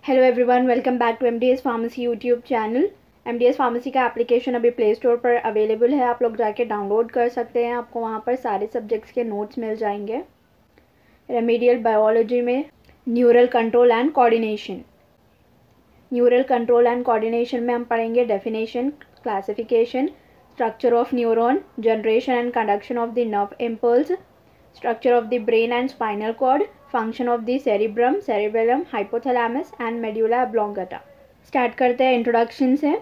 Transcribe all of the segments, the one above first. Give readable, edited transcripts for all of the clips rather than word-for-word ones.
Hello everyone, welcome back to MDS pharmacy YouTube channel. MDS pharmacy का application अभी play store पर available है, आप लोग जाके डाउनलोड कर सकते हैं। आपको वहाँ पर सारे सब्जेक्ट्स के नोट्स मिल जाएंगे। रेमेडियल बायोलॉजी में neural control and coordination. Neural control and coordination में हम पढ़ेंगे definition, classification, structure of neuron, generation and conduction of the nerve impulse, structure of the brain and spinal cord, function of the cerebrum, cerebellum, hypothalamus and medulla oblongata. Start करते हैं introduction से।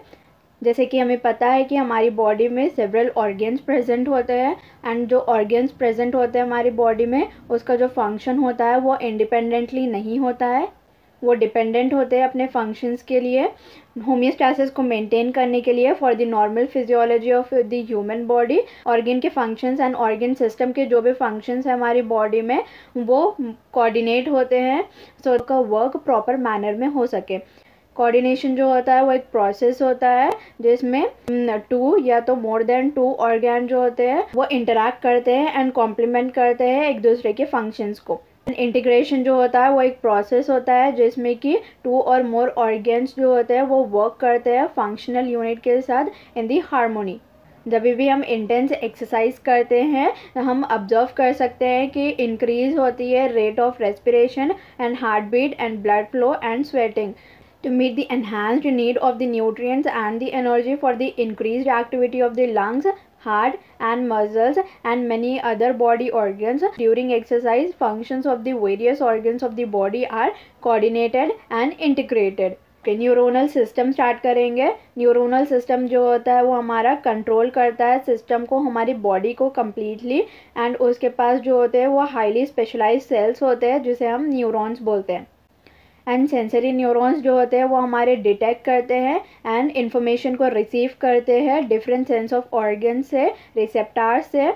जैसे कि हमें पता है कि हमारी बॉडी में सेवरल ऑर्गन्स प्रेजेंट होते हैं एंड जो ऑर्गन्स प्रेजेंट होते हैं हमारी बॉडी में, उसका जो फंक्शन होता है वो इंडिपेंडेंटली नहीं होता है, वो डिपेंडेंट होते हैं अपने फंक्शंस के लिए, होमियोस्टैसिस को मेंटेन करने के लिए, for the normal physiology of the human body. Organ के फंक्शंस एंड ऑर्गन सिस्टम के जो भी फंक्शंस हैं हमारी बॉडी में वो कोऑर्डिनेट होते हैं सो उसका वर्क प्रॉपर मैनर में हो सके। कोऑर्डिनेशन जो होता है वो एक प्रोसेस होता है जिसमें टू या तो मोर देन टू ऑर्गन जो होते हैं वो इंटरैक्ट करते हैं एंड कॉम्प्लीमेंट करते हैं एक दूसरे के फंक्शंस को। इंटीग्रेशन जो होता है वो एक प्रोसेस होता है जिसमें कि टू और मोर ऑर्गन्स जो होते हैं वो वर्क करते हैं फंक्शनल यूनिट के साथ इन दी हार्मोनी। जब भी हम इंटेंस एक्सरसाइज करते हैं हम ऑब्जर्व कर सकते हैं कि इंक्रीज होती है rate of respiration and heartbeat and blood flow and sweating to meet the enhanced need of the nutrients and the energy for the increased activity of the lungs, heart and muscles and many other body organs. During exercise, functions of the various organs of the body are coordinated and integrated. Neuronal system start करेंगे। Neuronal system जो होता है वो हमारा control करता है system को, हमारी बॉडी को कम्प्लीटली, एंड उसके पास जो होते हैं वो हाईली स्पेशलाइज सेल्स होते हैं जिसे हम न्यूरॉन्स बोलते हैं। एंड सेंसरी न्यूरॉन्स जो होते हैं वो हमारे डिटेक्ट करते हैं एंड इन्फॉर्मेशन को रिसीव करते हैं डिफरेंट सेंस ऑफ ऑर्गन से, रिसेप्टार से,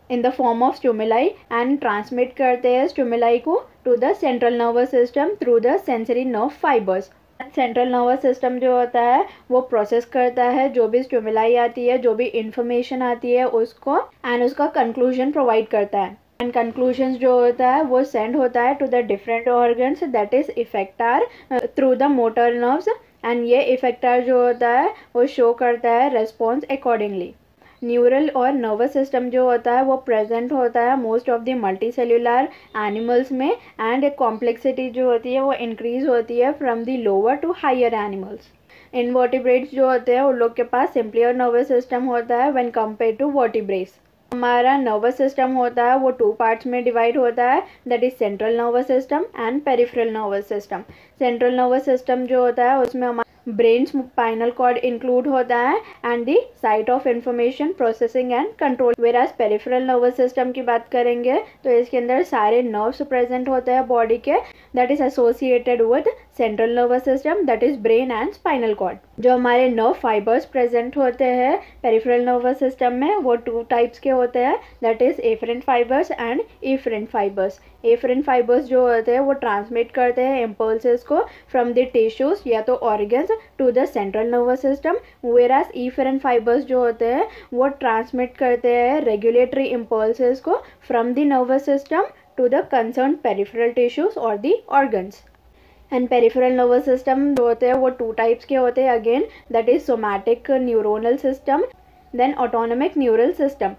in the form of stimuli and transmit करते हैं स्टिमुलाई को to the central nervous system through the sensory nerve fibres. Central nervous system जो होता है वो प्रोसेस करता है जो भी स्टिमुलाई आती है, जो भी इंफॉर्मेशन आती है उसको, एंड उसका कंक्लूजन प्रोवाइड करता है। एंड कंक्लूजन्स जो होता है वो सेंड होता है to the different organs, that is effector through the motor nerves, and ये इफेक्टार जो होता है वो शो करता है रेस्पॉन्स अकॉर्डिंगली। न्यूरल और नर्वस सिस्टम जो होता है वो प्रेजेंट होता है most of the multicellular animals में, एंड कॉम्प्लेक्सिटी जो होती है वो इंक्रीज होती है from the lower to higher animals. Invertebrates जो होते हैं उन लोग के पास सिंपलियर नर्वस सिस्टम होता है व्हेन कंपेयर टू वर्टिब्रेट्स। हमारा नर्वस सिस्टम होता है वो टू पार्ट्स में डिवाइड होता है, that is central nervous system and peripheral nervous system. Central nervous system जो होता है उसमें हमारा ब्रेन स्पाइनल कॉर्ड इंक्लूड होता है and the site of information processing and control. वेराज peripheral nervous system की बात करेंगे तो इसके अंदर सारे नर्व्स प्रेजेंट होते हैं बॉडी के, that is associated with central nervous system, that is brain and spinal cord. जो हमारे नर्व फाइबर्स प्रेजेंट होते हैं पेरिफेरल नर्वस सिस्टम में वो टू टाइप्स के होते हैं, that is afferent fibres and efferent fibres. Afferent fibres जो होते हैं वो ट्रांसमिट करते हैं इम्पल्सेस को फ्रॉम द टिश्यूज या तो organs to the central nervous system, whereas efferent fibers जो होते हैं वो ट्रांसमिट करते हैं रेगुलेटरी इम्पल्सेस को from the nervous system to the concern peripheral tissues और the organs. And peripheral nervous system जो होते हैं वो टू टाइप्स के होते हैं again, that is somatic neuronal system then autonomic neural system.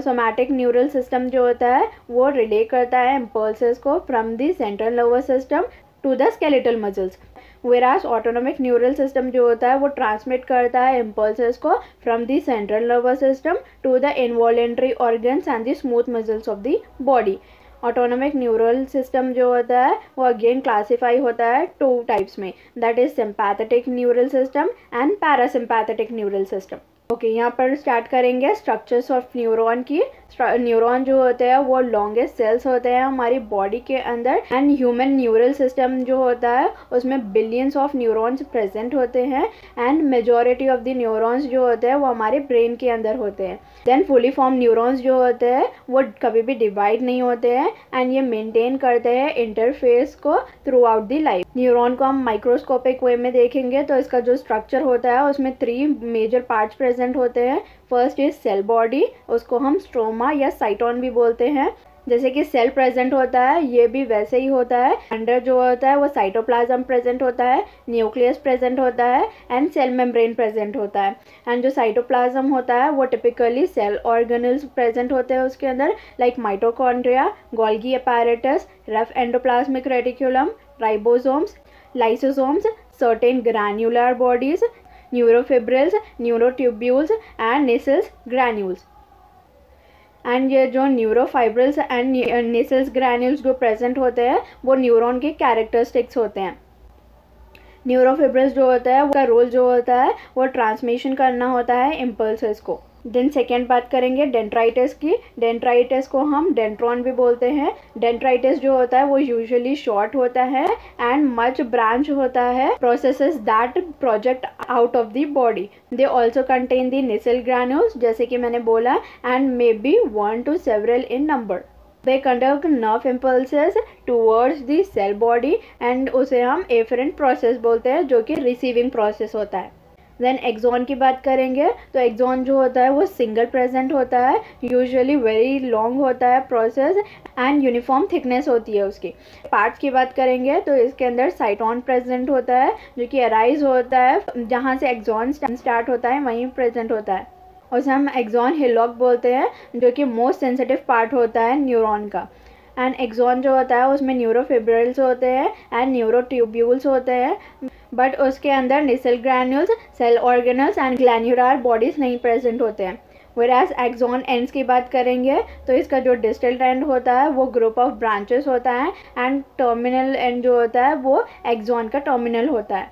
Somatic neural system जो होता है वो रिले करता है इम्पल्सेस को from the central nervous system to the skeletal muscles, whereas autonomic neural system जो होता है वो ट्रांसमिट करता है इम्पल्सेस को from the central nervous system to the involuntary organs and the smooth muscles of the body. Autonomic neural system जो होता है वो अगेन क्लासीफाई होता है टू टाइप्स में, that is sympathetic neural system and parasympathetic neural system. Okay, यहाँ पर start करेंगे स्ट्रक्चर्स ऑफ न्यूरॉन की। न्यूरॉन जो होते हैं वो लॉन्गेस्ट सेल्स होते हैं हमारी बॉडी के अंदर, एंड ह्यूमन न्यूरल सिस्टम जो होता है उसमें बिलियंस ऑफ न्यूरॉन्स प्रेजेंट होते हैं, and majority of the neurons जो होते हैं वो हमारे ब्रेन के अंदर होते हैं। देन फुली फॉर्म न्यूरॉन्स जो होते हैं वो कभी भी डिवाइड नहीं होते हैं, एंड ये मेंटेन करते हैं इंटरफेस को through out the life. Neuron को हम माइक्रोस्कोपिक वे में देखेंगे तो इसका जो स्ट्रक्चर होता है उसमें 3 मेजर पार्ट्स प्रेजेंट होते हैं। फर्स्ट इज सेल बॉडी, उसको हम स्ट्रोमा या साइटोन भी बोलते हैं। जैसे कि सेल प्रेजेंट होता है, ये भी वैसे ही होता है। अंदर जो होता है वो साइटोप्लाज्म प्रेजेंट होता है, न्यूक्लियस प्रेजेंट होता है एंड सेल मेम्ब्रेन प्रेजेंट होता है। एंड जो साइटोप्लाज्म होता है वो टिपिकली सेल ऑर्गेनल्स प्रेजेंट होते हैं उसके अंदर, like mitochondria, Golgi apparatus, rough endoplasmic reticulum, ribosomes, lysosomes, certain granular bodies, neurofibrils, neurotubules and Nissl granules. And ये जो न्यूरोफाइब्रिल्स एंड नेसल्स ग्रैन्यूल्स जो प्रेजेंट होते हैं वो न्यूरॉन के कैरेक्टरिस्टिक्स होते हैं। न्यूरोफिब्रिल्स जो होता है उसका रोल जो होता है वो ट्रांसमिशन करना होता है इम्पल्सेस को। देन सेकेंड बात करेंगे डेंड्राइटिस की। डेंड्राइटिस को हम डेंड्रॉन भी बोलते हैं। डेंड्राइटिस जो होता है वो यूजुअली शॉर्ट होता है एंड मच ब्रांच होता है processes that project out of the body. They also contain the nasal granules, जैसे कि मैंने बोला, and may be 1 to several in number। They conduct nerve impulses towards the cell body and उसे हम efferent process बोलते हैं, जो कि receiving process होता है। देन एक्सॉन की बात करेंगे तो एक्सॉन जो होता है वो सिंगल प्रेजेंट होता है, यूजुअली वेरी लॉन्ग होता है प्रोसेस एंड यूनिफॉर्म थिकनेस होती है उसकी। पार्ट्स की बात करेंगे तो इसके अंदर साइटोन प्रेजेंट होता है जो कि अराइज होता है जहाँ से एक्सॉन स्टार्ट होता है वहीं प्रेजेंट होता है। उसे हम एक्सॉन हिलॉक बोलते हैं जो कि मोस्ट सेंसिटिव पार्ट होता है न्यूरॉन का। एंड एक्सॉन जो होता है उसमें न्यूरोफिब्रिल्स होते हैं एंड न्यूरोट्यूब्यूल्स होते हैं, बट उसके अंदर Nissl granules, cell organelles and granular bodies नहीं प्रेजेंट होते हैं। वेराज एक्सॉन एंड्स की बात करेंगे तो इसका जो डिस्टल एंड होता है वो ग्रुप ऑफ ब्रांचेस होता है एंड टर्मिनल एंड जो होता है वो एक्सॉन का टर्मिनल होता है।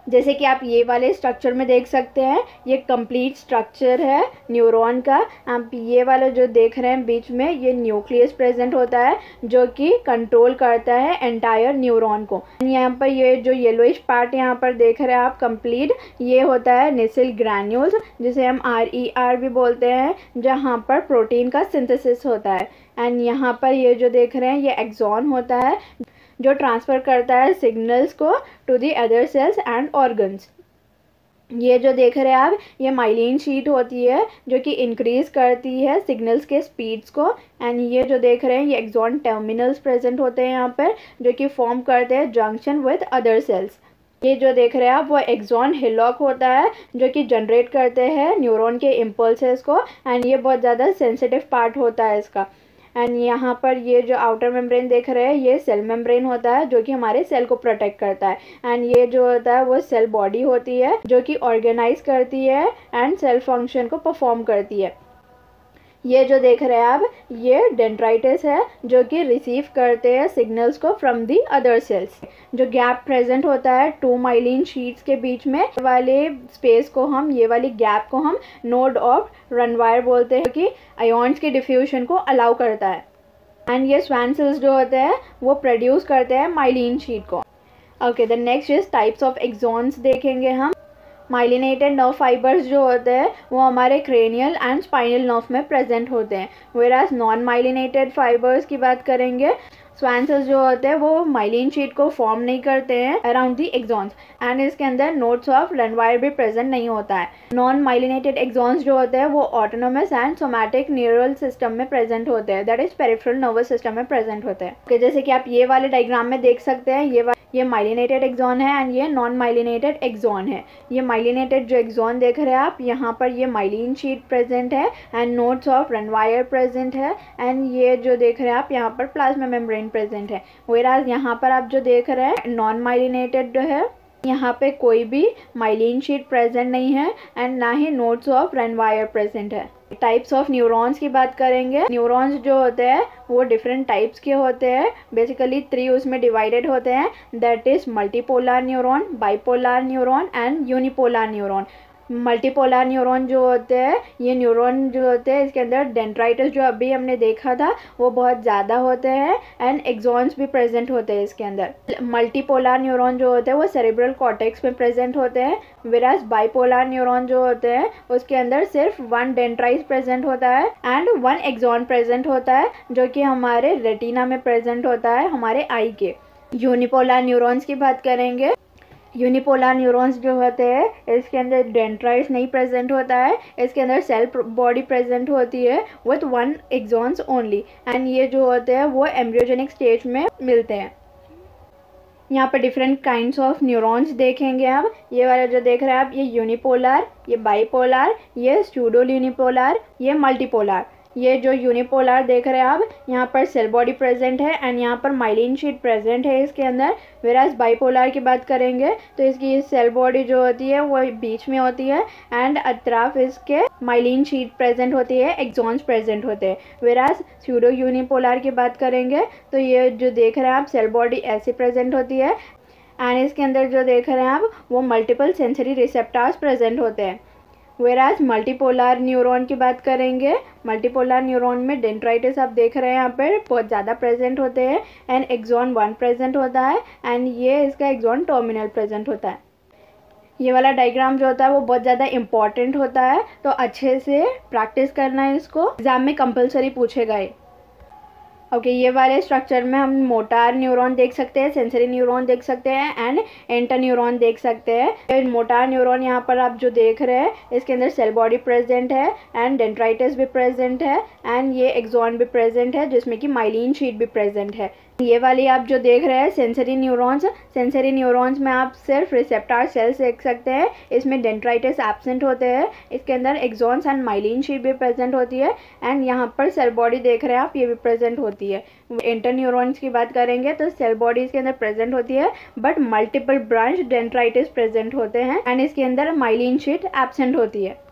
जैसे कि आप ये वाले स्ट्रक्चर में देख सकते हैं, ये कंप्लीट स्ट्रक्चर है न्यूरॉन का। आप ये वाला जो देख रहे हैं बीच में, ये न्यूक्लियस प्रेजेंट होता है जो कि कंट्रोल करता है एंटायर न्यूरॉन को। यहाँ पर ये जो येलोइश पार्ट यहाँ पर देख रहे हैं आप कंप्लीट, ये होता है नेसल ग्रैन्यूल्स, जिसे हम RER भी बोलते हैं, जहाँ पर प्रोटीन का सिंथेसिस होता है। एंड यहाँ पर ये जो देख रहे हैं ये एक्सॉन होता है जो ट्रांसफ़र करता है सिग्नल्स को to the other cells and organs. ये जो देख रहे हैं आप, ये माइलिन शीट होती है जो कि इंक्रीज करती है सिग्नल्स के स्पीड्स को। एंड ये जो देख रहे हैं ये एक्सॉन टर्मिनल्स प्रेजेंट होते हैं यहाँ पर, जो कि फॉर्म करते हैं जंक्शन विद अदर सेल्स। ये जो देख रहे हैं आप वो एक्सॉन हिलॉक होता है जो कि जनरेट करते हैं न्यूरॉन के इम्पल्सेस को, एंड ये बहुत ज़्यादा सेंसिटिव पार्ट होता है इसका। एंड यहाँ पर ये जो आउटर मेम्ब्रेन देख रहे हैं ये सेल मेम्ब्रेन होता है जो कि हमारे सेल को प्रोटेक्ट करता है। एंड ये जो होता है वो सेल बॉडी होती है जो कि ऑर्गेनाइज करती है एंड सेल फंक्शन को परफॉर्म करती है। ये जो देख रहे हैं आप ये डेंड्राइटिस है जो कि रिसीव करते हैं सिग्नल्स को फ्रॉम दी अदर सेल्स। जो गैप प्रेजेंट होता है 2 माइलिन शीट्स के बीच में वाले स्पेस को हम, ये वाली गैप को हम नोड ऑफ रनवायर बोलते हैं, कि आयॉन्स के डिफ्यूजन को अलाउ करता है। एंड ये स्वान सेल्स जो होते हैं वो प्रोड्यूस करते हैं माइलिन शीट को। Okay, the next is types of axons देखेंगे हम। माइलिनेटेड नर्व फाइबर्स जो होते हैं वो हमारे क्रेनियल एंड स्पाइनल नर्व में प्रेजेंट होते हैं। वेराज नॉन माइलिनेटेड फाइबर्स की बात करेंगे, स्वान सेल्स जो होते हैं वो माइलिन शीट को फॉर्म नहीं करते हैं अराउंड दी एक्सॉन्स, एंड इसके अंदर नोड्स ऑफ रनवायर भी प्रेजेंट नहीं होता है। नॉन माइलिनेटेड एक्सॉन्स जो होते हैं वो autonomous and somatic neural system में प्रेजेंट होते हैं, that is peripheral nervous system में प्रेजेंट होते हैं। okay, जैसे कि आप ये वाले डायग्राम में देख सकते हैं, ये माइलिनेटेड एक्सॉन है एंड ये नॉन माइलिनेटेड एक्सॉन है। ये माइलिनेटेड जो एक्सॉन देख रहे हैं आप, यहाँ पर ये माइलिन शीट प्रेजेंट है एंड नोड्स ऑफ रनवायर प्रेजेंट है, एंड ये जो देख रहे हैं आप यहाँ पर प्लाज्मा मेम्ब्रेन प्रेजेंट है। वेराज यहाँ पर आप जो देख रहे हैं नॉन माइलिनेटेड जो है, यहाँ पे कोई भी माइलिन शीट प्रेजेंट नहीं है एंड ना ही नोड्स ऑफ रनवायर प्रेजेंट है। टाइप्स ऑफ न्यूरॉन्स की बात करेंगे। न्यूरॉन्स जो होते हैं वो डिफरेंट टाइप्स के होते हैं, बेसिकली 3 उसमें डिवाइडेड होते हैं, that is multipolar neuron, bipolar neuron and unipolar neuron. Multipolar neuron जो होते हैं, ये न्यूरॉन जो होते हैं इसके अंदर डेंड्राइटिस जो अभी हमने देखा था वो बहुत ज़्यादा होते हैं एंड एक्सॉन्स भी प्रेजेंट होते हैं इसके अंदर। मल्टीपोलर न्यूरॉन जो होते हैं वो सेरेब्रल कॉर्टेक्स में प्रेजेंट होते हैं, वेराज बाइपोलर न्यूरॉन जो होते हैं उसके अंदर सिर्फ 1 डेंड्राइट प्रेजेंट होता है एंड 1 एक्सॉन प्रेजेंट होता है जो कि हमारे रेटिना में प्रेजेंट होता है, हमारे आई के। यूनिपोलर न्यूरॉन्स की बात करेंगे यूनिपोलर न्यूरॉन्स जो होते हैं इसके अंदर डेंड्राइट्स नहीं प्रेजेंट होता है, इसके अंदर सेल बॉडी प्रेजेंट होती है विथ 1 एक्सॉन्स ओनली, एंड ये जो होते हैं वो एम्ब्रियोजेनिक स्टेज में मिलते हैं। यहाँ पर डिफरेंट काइंड्स ऑफ न्यूरॉन्स देखेंगे आप। ये वाला जो देख रहे हैं आप, ये यूनिपोलर, ये बाईपोलर, ये स्यूडो यूनिपोलर, ये मल्टीपोलर। ये जो यूनिपोलर देख रहे हैं आप, यहाँ पर सेल बॉडी प्रेजेंट है एंड यहाँ पर माइलिन शीट प्रेजेंट है इसके अंदर। वेराज बाईपोलर की बात करेंगे तो इसकी सेल बॉडी जो होती है वो बीच में होती है एंड अतराफ इसके माइलिन शीट प्रेजेंट होती है, एक्सॉन्स प्रेजेंट होते हैं। वेराज स्यूडो यूनिपोलर की बात करेंगे तो ये जो देख रहे हैं आप, सेल बॉडी ऐसी प्रेजेंट होती है एंड इसके अंदर जो देख रहे हैं आप वो मल्टीपल सेंसरी रिसेप्टर्स प्रेजेंट होते हैं। वेराज मल्टीपोलर न्यूरॉन की बात करेंगे, मल्टीपोलर न्यूरॉन में डेंड्राइटिस आप देख रहे हैं यहाँ पर बहुत ज़्यादा प्रेजेंट होते हैं एंड एक्सॉन 1 प्रेजेंट होता है एंड ये इसका एक्सॉन टर्मिनल प्रेजेंट होता है। ये वाला डायग्राम जो होता है वो बहुत ज़्यादा इंपॉर्टेंट होता है, तो अच्छे से प्रैक्टिस करना है, इसको एग्जाम में कंपलसरी पूछेगा ये। ओके, ये वाले स्ट्रक्चर में हम मोटार न्यूरॉन देख सकते हैं, सेंसरी न्यूरॉन देख सकते हैं एंड इंटर न्यूरॉन देख सकते हैं। मोटार न्यूरॉन यहाँ पर आप जो देख रहे हैं इसके अंदर सेल बॉडी प्रेजेंट है एंड डेंड्राइटिस भी प्रेजेंट है एंड ये एक्सॉन भी प्रेजेंट है जिसमें कि माइलिन शीट भी प्रेजेंट है। ये वाली आप जो देख रहे हैं सेंसरी न्यूरॉन्स, सेंसरी न्यूरॉन्स में आप सिर्फ रिसेप्टर सेल्स देख सकते हैं, इसमें डेंड्राइटिस एब्सेंट होते हैं, इसके अंदर एक्सॉन्स एंड माइलिन शीट भी प्रेजेंट होती है एंड यहाँ पर सेल बॉडी देख रहे हैं आप, ये भी प्रेजेंट होती है। इंटर न्यूरॉन्स की बात करेंगे तो सेल बॉडी इसके अंदर प्रेजेंट होती है बट मल्टीपल ब्रांच डेंड्राइटिस प्रेजेंट होते हैं एंड इसके अंदर माइलिन शीट एब्सेंट होती है।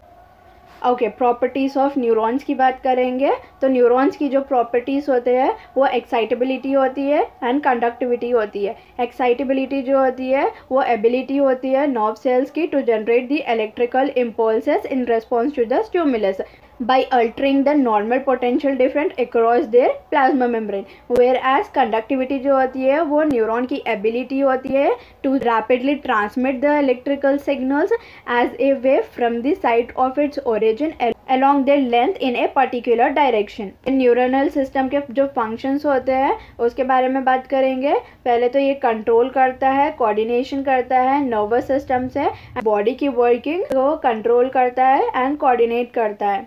ओके, प्रॉपर्टीज़ ऑफ न्यूरॉन्स की बात करेंगे तो न्यूरॉन्स की जो प्रॉपर्टीज़ होते हैं वो एक्साइटेबिलिटी होती है एंड कंडक्टिविटी होती है। एक्साइटेबिलिटी जो होती है वो एबिलिटी होती है नर्व सेल्स की to generate the electrical impulses in response to the stimulus by altering the normal potential difference across their plasma membrane, whereas conductivity जो होती है वो न्यूरॉन की ability होती है to rapidly transmit the electrical signals as a wave from the site of its origin along their length in a particular direction। Neuronal system के जो functions होते हैं उसके बारे में बात करेंगे। पहले तो ये कंट्रोल करता है, कोऑर्डिनेशन करता है नर्वस सिस्टम से, बॉडी की वर्किंग को कंट्रोल करता है एंड कोऑर्डिनेट करता है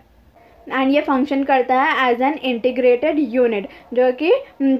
एंड ये फंक्शन करता है एज एन इंटीग्रेटेड यूनिट जो कि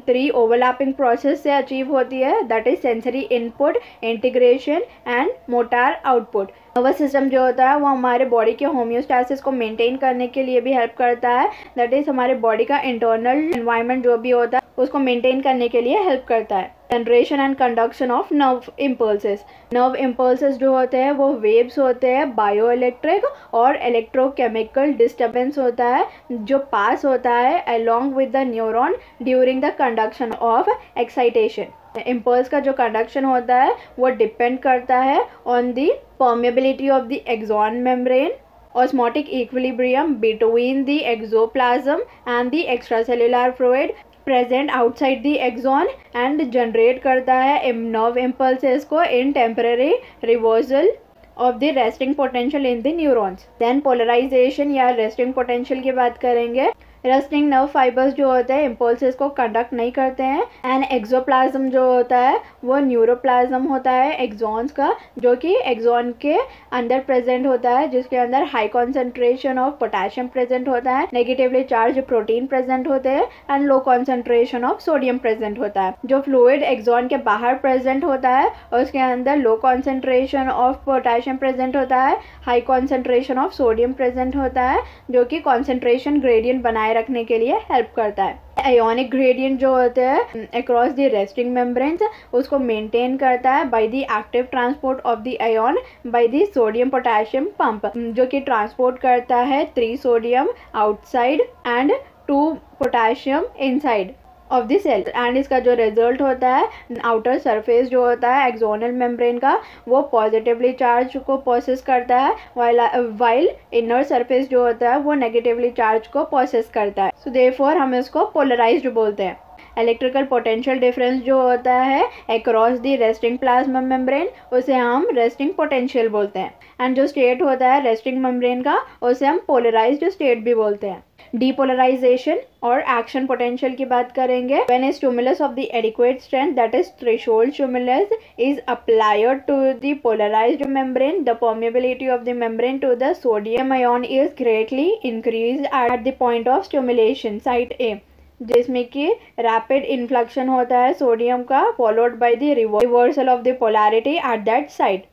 3 ओवरलैपिंग प्रोसेस से अचीव होती है, that is sensory input, integration and mortar output. Nervous system जो होता है वो हमारे बॉडी के होम्योस्टैसिस को मेंटेन करने के लिए भी हेल्प करता है, दैट इज हमारे बॉडी का इंटरनल एनवायरनमेंट जो भी होता है उसको मेंटेन करने के लिए हेल्प करता है। Generation and conduction of nerve impulses, nerve impulses जो होते हैं वो वेव्स होते हैं, बायोइलेक्ट्रिक और इलेक्ट्रोकेमिकल डिस्टर्बेंस होता है जो पास होता है along with the neuron during the conduction of excitation. Impulse का जो कंडक्शन होता है वो डिपेंड करता है on the permeability of the axon membrane, osmotic equilibrium between the exoplasm and the extracellular fluid present outside the axon and generate करता है nerve impulses को in temporary reversal of the resting potential in the neurons। then polarization या resting potential की बात करेंगे। Resting nerve fibres जो होते हैं इम्पल्सेस को कंडक्ट नहीं करते हैं एंड एक्सोप्लाज्म जो होता है वो न्यूरोप्लाज्म होता है एक्सॉन्स का, जो कि एक्सॉन के अंदर प्रेजेंट होता है जिसके अंदर high concentration of potassium present होता है, नेगेटिवली चार्ज प्रोटीन प्रेजेंट होते हैं and low concentration of sodium present होता है। जो फ्लूइड एक्सॉन के बाहर प्रेजेंट होता है उसके अंदर low concentration of potassium present होता है, high concentration of sodium present होता है जो कि कॉन्सेंट्रेशन ग्रेडियंट बनाए रखने के लिए हेल्प करता है। आयोनिक ग्रेडियंट जो होते हैं अक्रॉस द रेस्टिंग मेम्ब्रेन्स उसको मेंटेन करता है by the active transport of the ion by the sodium potassium pump, जो कि ट्रांसपोर्ट करता है 3 sodium outside and 2 potassium inside of the cell and इसका जो रिजल्ट होता है आउटर सरफेस जो होता है एक्सोनल मेम्ब्रेन का वो पॉजिटिवली चार्ज को प्रोसेस करता है वाइल इनर सरफेस जो होता है वो नेगेटिवली चार्ज को प्रोसेस करता है। सो देयरफॉर हम इसको पोलराइज्ड बोलते हैं। इलेक्ट्रिकल पोटेंशियल डिफरेंस जो होता है across the resting plasma membrane उसे हम रेस्टिंग पोटेंशियल बोलते हैं एंड जो स्टेट होता है रेस्टिंग मेम्ब्रेन का उसे हम पोलराइज्ड स्टेट भी बोलते हैं। डीपोलराइजेशन और एक्शन पोटेंशियल की बात करेंगे. When a stimulus of the adequate strength that is threshold stimulus is applied to the polarized membrane, the permeability of the membrane to the sodium ion is greatly increased at the point of stimulation site A, जिसमें कि rapid influx होता है sodium का followed by the reversal of the polarity at that site.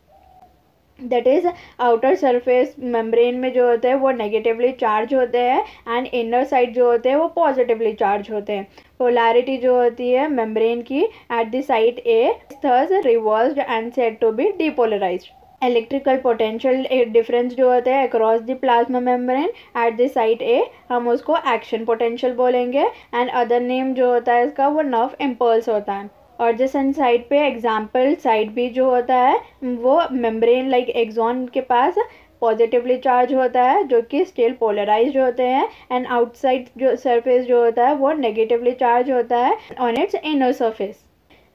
That is outer surface membrane में जो होते हैं वो नेगेटिवली चार्ज होते हैं एंड इनर साइड जो होते हैं वो पॉजिटिवली चार्ज होते हैं. पोलैरिटी जो होती है मेम्ब्रेन की at the site A thus reversed and said to be depolarized. Electrical potential difference जो होते हैं across the plasma membrane at the site A, हम उसको एक्शन पोटेंशियल बोलेंगे. एंड अदर नेम जो होता है इसका वो नर्व इम्पल्स होता है. और जैसे साइड पे एग्जाम्पल साइड बी जो होता है वो मेम्ब्रेन लाइक एक्सॉन के पास पॉजिटिवली चार्ज होता है जो कि स्टिल पोलराइज्ड होते हैं एंड आउटसाइड जो सरफेस जो होता है वो नेगेटिवली चार्ज होता है on its inner surface.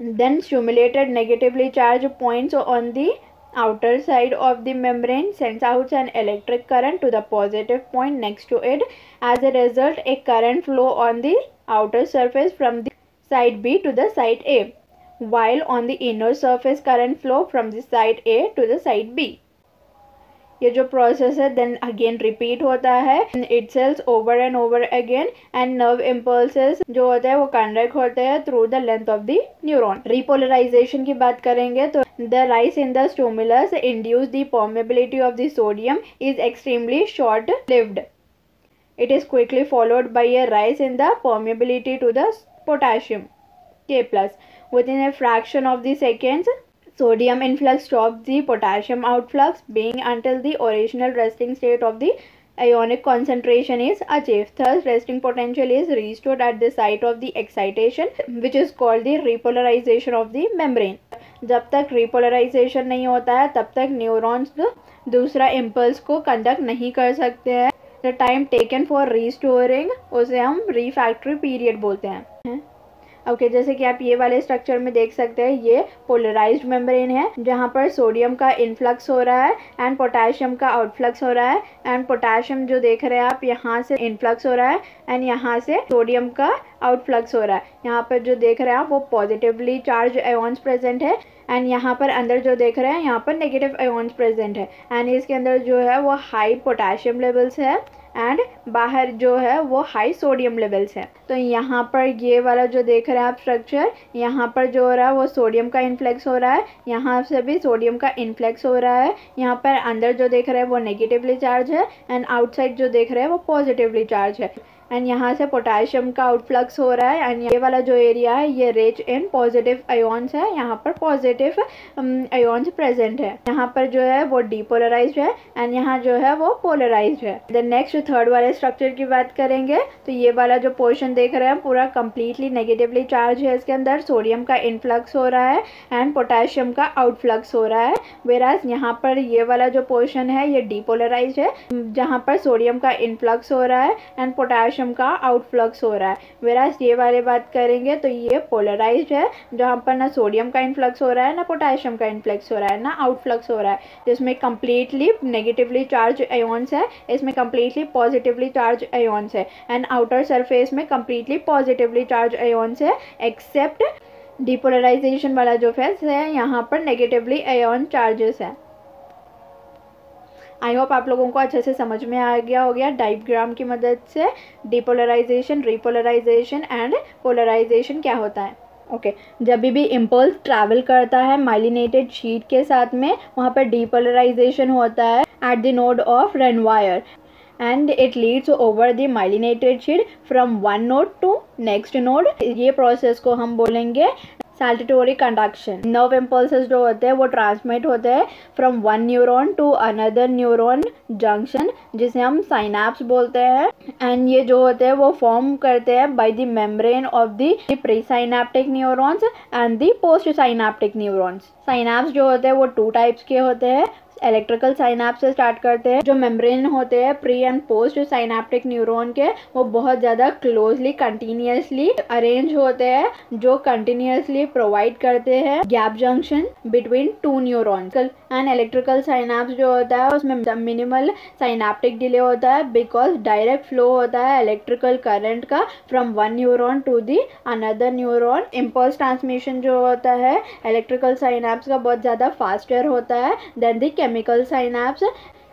Then stimulated negatively charge points on the outer side of the membrane sends out an electric current to the positive point next to it. As a result, a current flow on the outer surface from the side B to the side A, while on the inner surface current flow from the side A to the side B. ये जो process है then again repeat होता है itself over and over again and nerve impulses जो होते हैं वो conduct होते हैं through the length of the neuron. Repolarisation की बात करेंगे तो the rise in the stimulus induce the permeability of the sodium is extremely short lived. It is quickly followed by a rise in the permeability to the potassium K+. Within a fraction of the seconds, sodium influx stops the potassium outflux being until the original resting state of the ionic concentration is achieved. Thus, resting potential is restored at the site of the excitation, which is called the repolarization of the membrane. जब तक repolarization नहीं होता है तब तक neurons दूसरा impulse को conduct नहीं कर सकते हैं. The time taken for restoring उसे हम refractory period बोलते हैं. ओके जैसे कि आप ये वाले स्ट्रक्चर में देख सकते हैं ये पोलराइज्ड मेम्ब्रेन है जहाँ पर सोडियम का इनफ्लक्स हो रहा है एंड पोटेशियम का आउटफ्लक्स हो रहा है. एंड पोटेशियम जो देख रहे हैं आप यहाँ से इनफ्लक्स हो रहा है एंड यहाँ से सोडियम का आउटफ्लक्स हो रहा है. यहाँ पर जो देख रहे हैं आप वो पॉजिटिवली चार्ज आयॉन्स प्रेजेंट है एंड यहाँ पर अंदर जो देख रहे हैं यहाँ पर नेगेटिव आयॉन्स प्रेजेंट है एंड इसके अंदर जो है वो हाई पोटेशियम लेवल्स है एंड बाहर जो है वो हाई सोडियम लेवल्स है. तो यहाँ पर ये वाला जो देख रहे हैं आप स्ट्रक्चर यहाँ पर जो हो रहा है वो सोडियम का इन्फ्लक्स हो रहा है, यहाँ से भी सोडियम का इन्फ्लक्स हो रहा है. यहाँ पर अंदर जो देख रहे हैं वो नेगेटिवली चार्ज है एंड आउटसाइड जो देख रहे हैं वो पॉजिटिवली चार्ज है. एंड यहाँ से पोटेशियम का आउटफ्लक्स हो रहा है एंड ये वाला जो एरिया है ये रिच इन पॉजिटिव आयोन्स है. यहाँ पर पॉजिटिव आयोन्स प्रेजेंट है. यहाँ पर जो है वो डीपोलराइज्ड है एंड यहाँ जो है वो पोलराइज्ड है. देन नेक्स्ट थर्ड वाले स्ट्रक्चर की बात करेंगे तो ये वाला जो पोर्शन देख रहे हैं पूरा कंप्लीटली नेगेटिवली चार्ज है. इसके अंदर सोडियम का इनफ्लक्स हो रहा है एंड पोटेशियम का आउटफ्लक्स हो रहा है. वेराज यहाँ पर ये वाला जो पोर्शन है ये डीपोलराइज्ड है जहाँ पर सोडियम का इनफ्लक्स हो रहा है एंड पोटेशियम का आउटफ्लक्स हो रहा है. वेराज ये वाले बात करेंगे तो ये पोलराइज्ड है जहाँ पर ना सोडियम का इनफ्लक्स हो रहा है ना पोटेशियम का इनफ्लक्स हो रहा है ना आउटफ्लक्स हो रहा है. जिसमें कंप्लीटली नेगेटिवली चार्ज आयोन्स है, इसमें कंप्लीटली पॉजिटिवली चार्ज आयोन्स है एंड आउटर सरफेस में कंप्लीटली पॉजिटिवली चार्ज आयोन्स है एक्सेप्ट डीपोलराइजेशन वाला जो फेस है यहाँ पर नेगेटिवली आयोन चार्जेस है. आई होप आप लोगों को अच्छे से समझ में आ गया होगा डायग्राम की मदद से डिपोलराइजेशन, रिपोलराइजेशन एंड पोलराइजेशन क्या होता है. ओके जब भी इम्पल्स ट्रैवल करता है माइलिनेटेड शीट के साथ में वहाँ पर डिपोलराइजेशन होता है at the node of रेनवायर and it leads over the myelinated sheet from one node to next node. ये प्रोसेस को हम बोलेंगे saltatory conduction. नर्व इम्पल्सेस जो होते हैं वो ट्रांसमिट होते हैं from one neuron to another neuron junction जिसे हम साइनैप्स बोलते हैं एंड ये जो होते हैं वो फॉर्म करते हैं by the membrane of the pre synaptic neurons and the post synaptic neurons. Synapse जो होते हैं वो टू टाइप्स के होते हैं. इलेक्ट्रिकल साइनाप्स से स्टार्ट करते हैं। जो मेम्ब्रेन होते हैं pre and post synaptic neuron के, वो बहुत ज़्यादा क्लोजली कंटिन्यूसली अरेंज होते हैं, जो कंटिन्यूसली प्रोवाइड करते हैं gap junction between two neurons. And electrical synapse जो होता है उसमें मिनिमल साइनाप्टिक डिले होता है, बिकॉज डायरेक्ट फ्लो होता है इलेक्ट्रिकल करंट का from one neuron to the another neuron. Impulse transmission जो होता है इलेक्ट्रिकल साइनाप्स का बहुत ज़्यादा फास्टर होता है than the chemical synapse.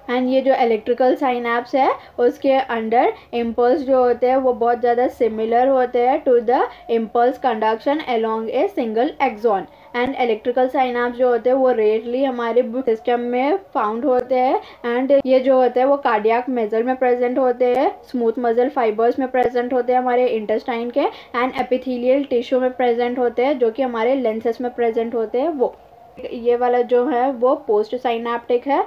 And ये जो इलेक्ट्रिकल साइनाप्स है उसके अंडर इम्पल्स जो होते हैं वो बहुत ज़्यादा सिमिलर होते हैं to the impulse conduction along a single axon. And electrical synapse जो होते हैं वो रेयरली हमारे सिस्टम में फाउंड होते हैं। एंड ये जो होते हैं वो कार्डियक मसल में प्रेजेंट होते हैं, स्मूथ मसल फाइबर्स में प्रेजेंट होते हैं हमारे इंटेस्टाइन के, एंड एपिथेलियल टिश्यू में प्रेजेंट होते हैं जो कि हमारे लेंसेस में प्रेजेंट होते हैं। वो ये वाला जो है वो पोस्ट साइनाप्टिक है।